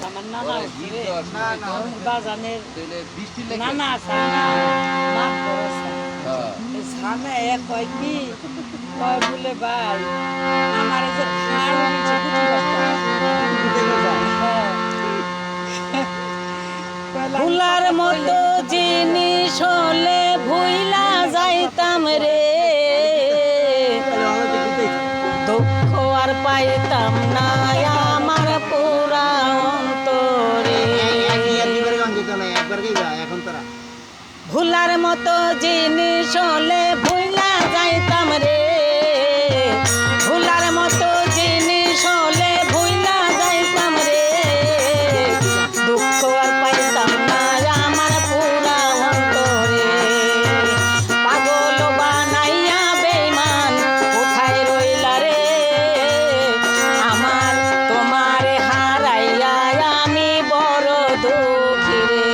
আমার নানা বাজানের নানা সামনে কয় কি কয় বলে ভাই আমার যে ভুলার মতো জিনিস হলে ভুইলা যাইতাম রে, দুঃখ আর পাইতাম না আমার পুরা অন্তরে। ভুলার মতো জিনিস হলে ভুইলা যাইতাম রে, ভুলার মতো জিনিস হলে ভুইলা যাইতাম রে, দুঃখ আর পাইতাম না আমার পুরা অন্তরে। পাগল বানাইয়া বেঈমান কোথায় রইলা রে, আমার তোমারে হারাইয়া আমি বড় দুঃখী রে।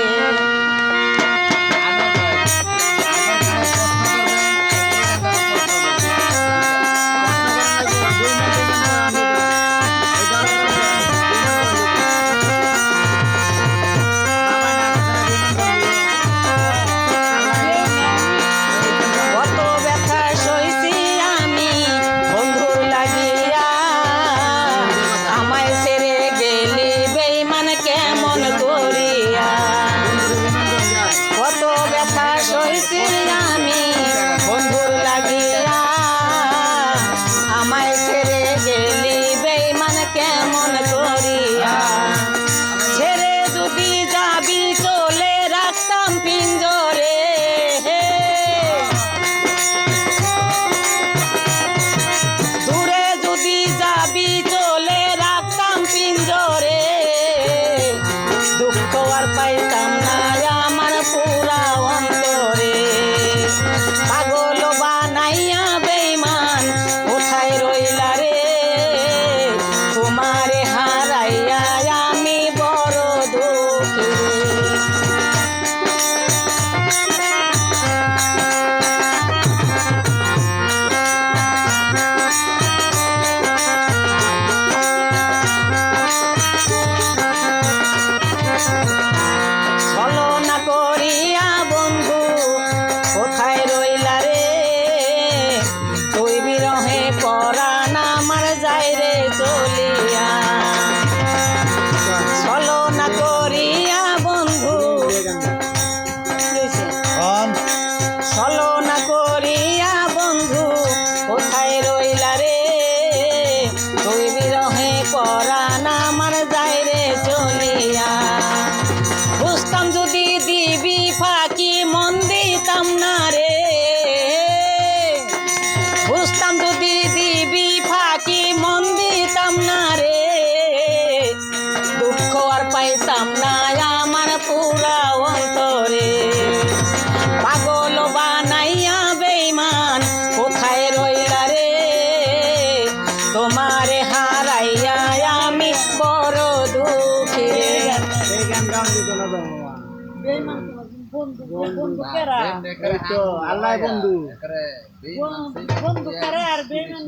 ছলনা করিয়া বন্ধু কোথায় রইলা রে, তুই বিরহে পরাণ আমার যায় রে চলিয়া। বুঝতাম যদি দিবি ফাঁকি মন দিতাম না রে, বুঝতাম যদি দিবি ফাঁকি মন দিতাম না রে, দুঃখ আর পাইতাম না আমার পুরা অন্তরে। পাগল বানাইয়া বেঈমান কোথায় রইলা রে, তোমারে হারাইয়া আমি বড় দুঃখী রে। আল্লাহ বন্ধু বন্ধু করে আর বেঈমান